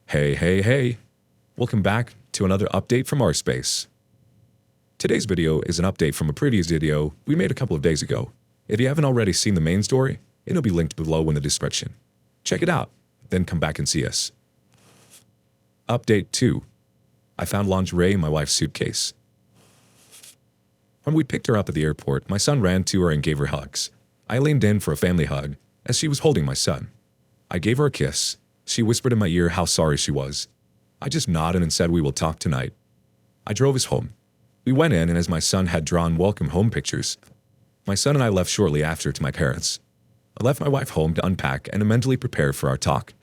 Hey. Welcome back to another update from our space. Today's video is an update from a previous video we made a couple of days ago. If you haven't already seen the main story, it'll be linked below in the description. Check it out, then come back and see us. Update 2. I found lingerie in my wife's suitcase. When we picked her up at the airport, my son ran to her and gave her hugs. I leaned in for a family hug as she was holding my son. I gave her a kiss. She whispered in my ear how sorry she was. I just nodded and said we will talk tonight. I drove us home. We went in, and as my son had drawn welcome home pictures, my son and I left shortly after to my parents. I left my wife home to unpack and to mentally prepare for our talk.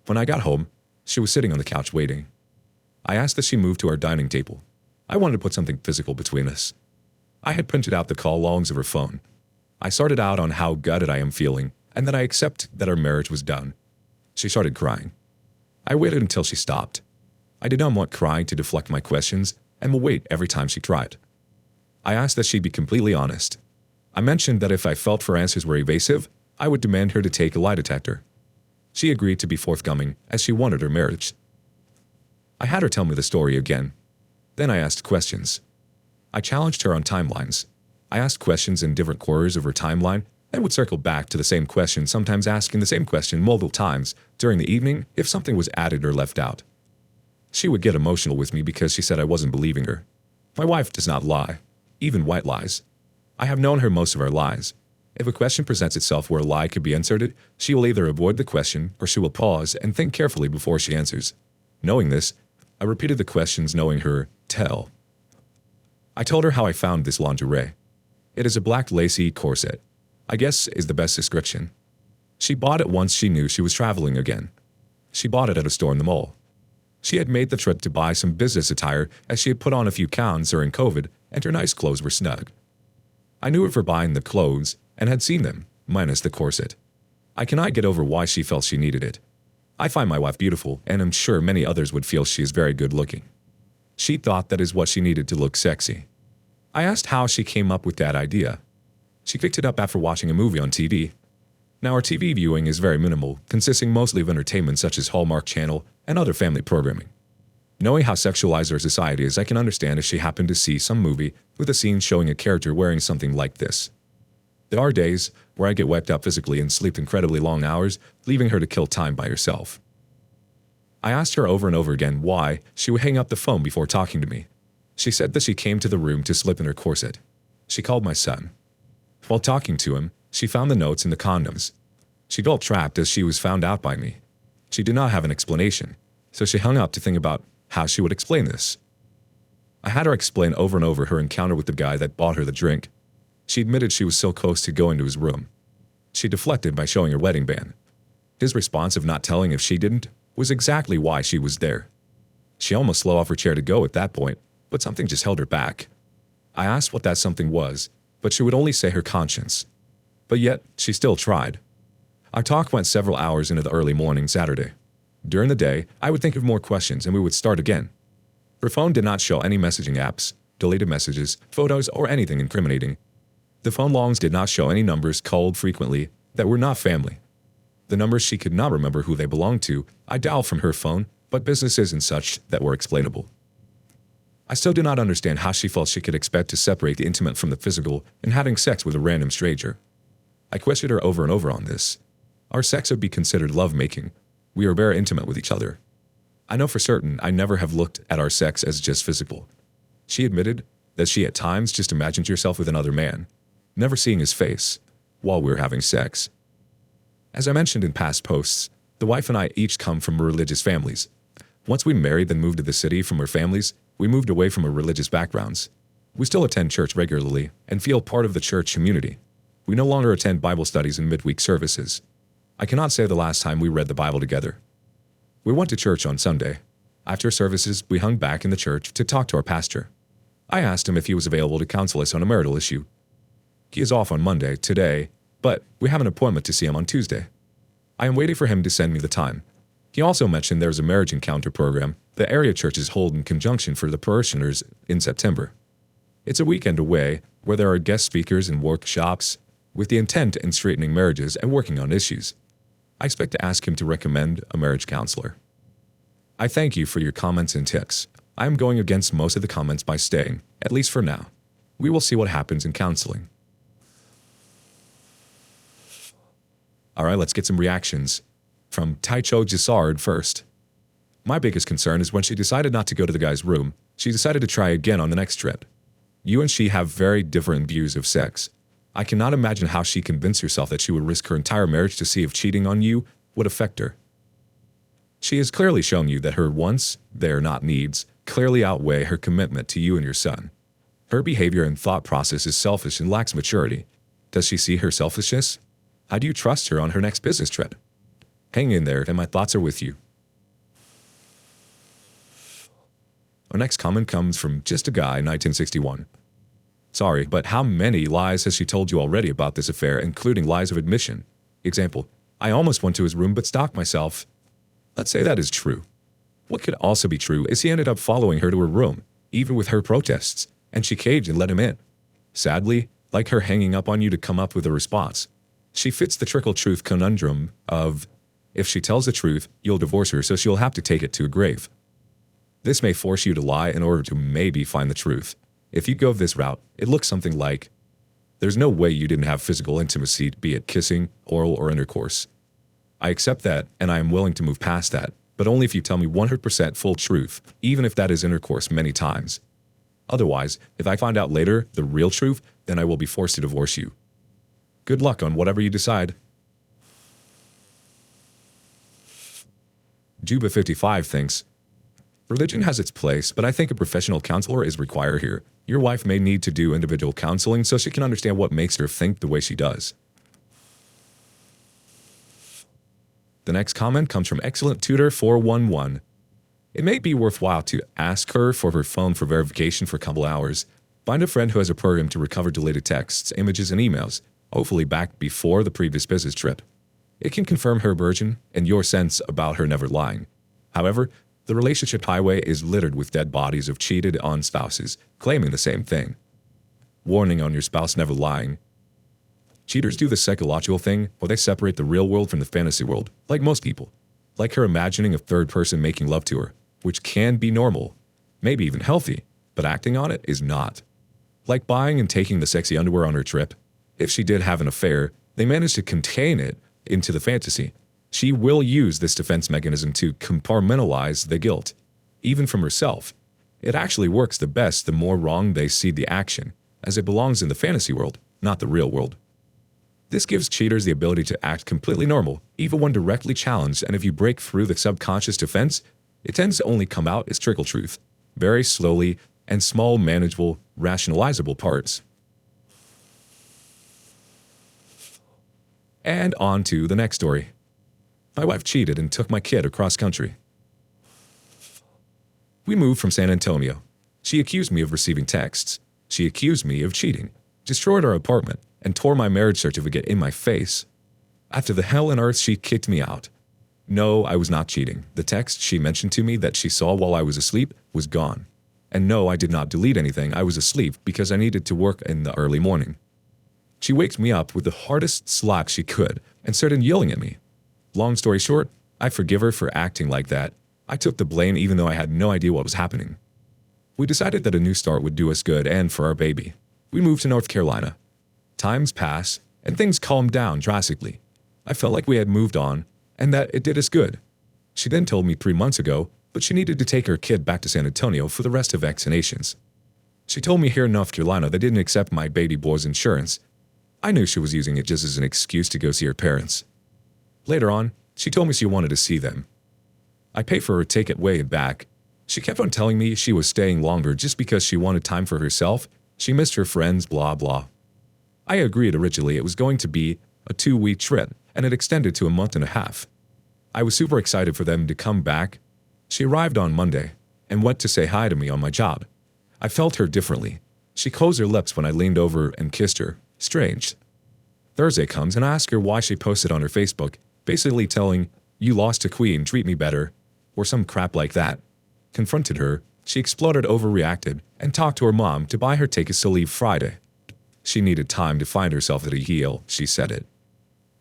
When I got home, she was sitting on the couch waiting. I asked that she move to our dining table. I wanted to put something physical between us. I had printed out the call logs of her phone. I started out on how gutted I am feeling and that I accept that our marriage was done. She started crying. I waited until she stopped. I did not want crying to deflect my questions and will wait every time she cried. I asked that she be completely honest. I mentioned that if I felt her answers were evasive, I would demand her to take a lie detector. She agreed to be forthcoming as she wanted her marriage. I had her tell me the story again. Then I asked questions. I challenged her on timelines. I asked questions in different quarters of her timeline and would circle back to the same question, sometimes asking the same question multiple times during the evening if something was added or left out. She would get emotional with me because she said I wasn't believing her. My wife does not lie, even white lies. I have known her most of our lives. If a question presents itself where a lie could be inserted, she will either avoid the question or she will pause and think carefully before she answers. Knowing this, I repeated the questions knowing her tell. I told her how I found this lingerie. It is a black lacy corset, I guess is the best description. She bought it once she knew she was traveling again. She bought it at a store in the mall. She had made the trip to buy some business attire as she had put on a few pounds during COVID and her nice clothes were snug. I knew her for buying the clothes and had seen them, minus the corset. I cannot get over why she felt she needed it. I find my wife beautiful and am sure many others would feel she is very good looking. She thought that is what she needed to look sexy. I asked how she came up with that idea. She picked it up after watching a movie on TV. Now our TV viewing is very minimal, consisting mostly of entertainment such as Hallmark Channel and other family programming. Knowing how sexualized our society is, I can understand if she happened to see some movie with a scene showing a character wearing something like this. There are days where I get wiped up physically and sleep incredibly long hours, leaving her to kill time by herself. I asked her over and over again why she would hang up the phone before talking to me. She said that she came to the room to slip in her corset. She called my son. While talking to him, she found the notes and the condoms. She felt trapped as she was found out by me. She did not have an explanation, so she hung up to think about how she would explain this. I had her explain over and over her encounter with the guy that bought her the drink. She admitted she was so close to going to his room. She deflected by showing her wedding band. His response of not telling if she didn't was exactly why she was there. She almost slid off her chair to go at that point, but something just held her back. I asked what that something was, but she would only say her conscience. But yet, she still tried. Our talk went several hours into the early morning Saturday. During the day, I would think of more questions and we would start again. Her phone did not show any messaging apps, deleted messages, photos, or anything incriminating. The phone logs did not show any numbers called frequently that were not family. The numbers she could not remember who they belonged to, I dialed from her phone, but businesses and such that were explainable. I still do not understand how she felt she could expect to separate the intimate from the physical in having sex with a random stranger. I questioned her over and over on this. Our sex would be considered lovemaking. We are very intimate with each other. I know for certain I never have looked at our sex as just physical. She admitted that she at times just imagined herself with another man, never seeing his face, while we were having sex. As I mentioned in past posts, the wife and I each come from religious families. Once we married and moved to the city from our families, we moved away from our religious backgrounds. We still attend church regularly and feel part of the church community. We no longer attend Bible studies and midweek services. I cannot say the last time we read the Bible together. We went to church on Sunday. After services, we hung back in the church to talk to our pastor. I asked him if he was available to counsel us on a marital issue. He is off on Monday, today, but we have an appointment to see him on Tuesday. I am waiting for him to send me the time. He also mentioned there is a marriage encounter program the area churches hold in conjunction for the parishioners in September. It's a weekend away where there are guest speakers and workshops with the intent in straightening marriages and working on issues. I expect to ask him to recommend a marriage counselor. I thank you for your comments and tips. I am going against most of the comments by staying, at least for now. We will see what happens in counseling. Alright, let's get some reactions. From Taicho Gisard first. My biggest concern is when she decided not to go to the guy's room, she decided to try again on the next trip. You and she have very different views of sex. I cannot imagine how she convinced herself that she would risk her entire marriage to see if cheating on you would affect her. She has clearly shown you that her wants, they are not needs, clearly outweigh her commitment to you and your son. Her behavior and thought process is selfish and lacks maturity. Does she see her selfishness? How do you trust her on her next business trip? Hang in there, and my thoughts are with you. Our next comment comes from Just a Guy 1961. Sorry, but how many lies has she told you already about this affair, including lies of admission? Example, I almost went to his room but stopped myself. Let's say that is true. What could also be true is he ended up following her to her room, even with her protests, and she caved and let him in. Sadly, like her hanging up on you to come up with a response. She fits the trickle truth conundrum of, if she tells the truth, you'll divorce her, so she'll have to take it to a grave. This may force you to lie in order to maybe find the truth. If you go this route, it looks something like, there's no way you didn't have physical intimacy, be it kissing, oral, or intercourse. I accept that, and I am willing to move past that, but only if you tell me 100% full truth, even if that is intercourse many times. Otherwise, if I find out later the real truth, then I will be forced to divorce you. Good luck on whatever you decide. Juba55 thinks, religion has its place, but I think a professional counselor is required here. Your wife may need to do individual counseling so she can understand what makes her think the way she does. The next comment comes from Excellent Tutor 411. It may be worthwhile to ask her for her phone for verification for a couple hours. Find a friend who has a program to recover deleted texts, images, and emails, hopefully back before the previous business trip. It can confirm her version and your sense about her never lying. However, the relationship highway is littered with dead bodies of cheated on spouses, claiming the same thing. Warning on your spouse never lying. Cheaters do the psychological thing, where they separate the real world from the fantasy world, like most people. Like her imagining a third person making love to her, which can be normal, maybe even healthy, but acting on it is not. Like buying and taking the sexy underwear on her trip. If she did have an affair, they managed to contain it into the fantasy. She will use this defense mechanism to compartmentalize the guilt, even from herself. It actually works the best the more wrong they see the action, as it belongs in the fantasy world, not the real world. This gives cheaters the ability to act completely normal, even when directly challenged, and if you break through the subconscious defense, it tends to only come out as trickle truth, very slowly and small, manageable, rationalizable parts. And on to the next story. My wife cheated and took my kid across country. We moved from San Antonio. She accused me of receiving texts. She accused me of cheating, destroyed our apartment, and tore my marriage certificate in my face. After the hell on earth, she kicked me out. No, I was not cheating. The text she mentioned to me that she saw while I was asleep was gone. And no, I did not delete anything. I was asleep because I needed to work in the early morning. She waked me up with the hardest slap she could and started yelling at me. Long story short, I forgive her for acting like that. I took the blame even though I had no idea what was happening. We decided that a new start would do us good and for our baby. We moved to North Carolina. Times pass, and things calmed down drastically. I felt like we had moved on, and that it did us good. She then told me 3 months ago, but she needed to take her kid back to San Antonio for the rest of vaccinations. She told me here in North Carolina they didn't accept my baby boy's insurance. I knew she was using it just as an excuse to go see her parents. Later on, she told me she wanted to see them. I paid for her ticket way and back. She kept on telling me she was staying longer just because she wanted time for herself. She missed her friends, blah blah. I agreed originally it was going to be a 2-week trip, and it extended to a month and a half. I was super excited for them to come back. She arrived on Monday and went to say hi to me on my job. I felt her differently. She closed her lips when I leaned over and kissed her. Strange. Thursday comes and I ask her why she posted on her Facebook, basically telling, "You lost to Queen, treat me better," or some crap like that. Confronted her, she exploded, overreacted, and talked to her mom to buy her tickets to leave Friday. She needed time to find herself at a heel, she said it.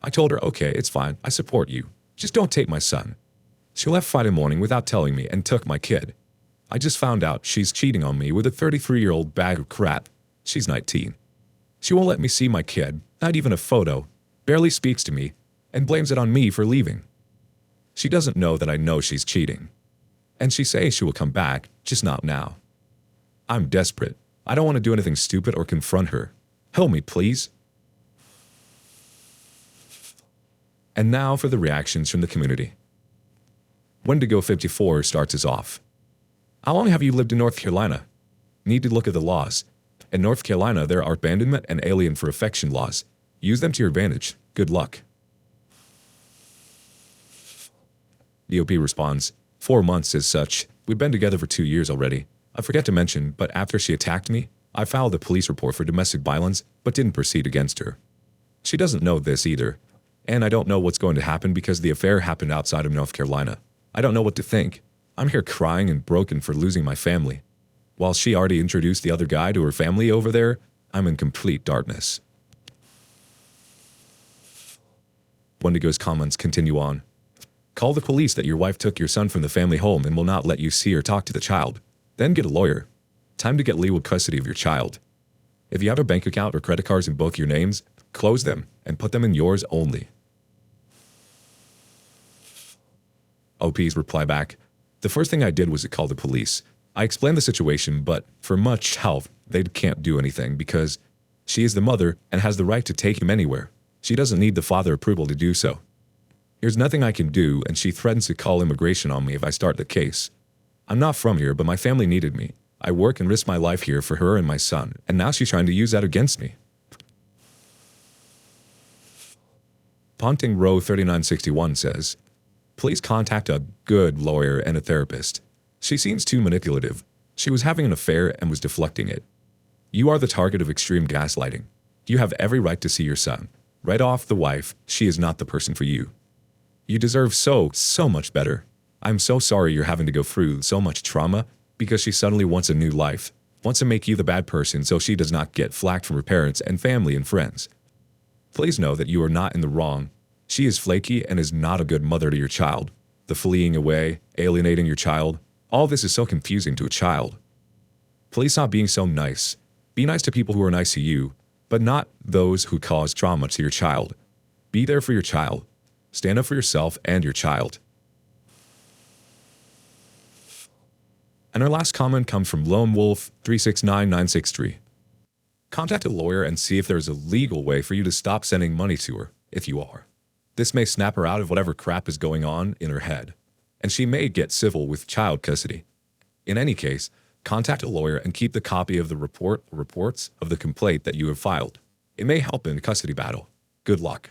I told her, okay, it's fine, I support you. Just don't take my son. She left Friday morning without telling me and took my kid. I just found out she's cheating on me with a 33-year-old bag of crap. She's 19. She won't let me see my kid, not even a photo, barely speaks to me, and blames it on me for leaving. She doesn't know that I know she's cheating. And she says she will come back, just not now. I'm desperate. I don't want to do anything stupid or confront her. Help me, please. And now for the reactions from the community. Wendigo54 starts us off. How long have you lived in North Carolina? Need to look at the laws. In North Carolina, there are abandonment and alien for affection laws. Use them to your advantage. Good luck. DOP responds, 4 months as such. We've been together for 2 years already. I forget to mention, but after she attacked me, I filed a police report for domestic violence, but didn't proceed against her. She doesn't know this either. And I don't know what's going to happen because the affair happened outside of North Carolina. I don't know what to think. I'm here crying and broken for losing my family. While she already introduced the other guy to her family over there, I'm in complete darkness. Wendigo's comments continue on. Call the police that your wife took your son from the family home and will not let you see or talk to the child. Then get a lawyer. Time to get legal custody of your child. If you have a bank account or credit cards in both your names, close them and put them in yours only. OP's reply back. The first thing I did was to call the police. I explained the situation, but for much help, they can't do anything because she is the mother and has the right to take him anywhere. She doesn't need the father approval to do so. There's nothing I can do, and she threatens to call immigration on me if I start the case. I'm not from here, but my family needed me. I work and risk my life here for her and my son, and now she's trying to use that against me. Ponting Row 3961 says, please contact a good lawyer and a therapist. She seems too manipulative. She was having an affair and was deflecting it. You are the target of extreme gaslighting. You have every right to see your son. Write off the wife. She is not the person for you. You deserve so much better. I'm so sorry you're having to go through so much trauma because she suddenly wants a new life, wants to make you the bad person so she does not get flack from her parents and family and friends. Please know that you are not in the wrong. She is flaky and is not a good mother to your child. The fleeing away, alienating your child, all this is so confusing to a child. Please stop being so nice. Be nice to people who are nice to you, but not those who cause trauma to your child. Be there for your child. Stand up for yourself and your child. And our last comment comes from Lone Wolf 369963. Contact a lawyer and see if there is a legal way for you to stop sending money to her, if you are. This may snap her out of whatever crap is going on in her head, and she may get civil with child custody. In any case, contact a lawyer and keep the copy of the reports of the complaint that you have filed. It may help in a custody battle. Good luck.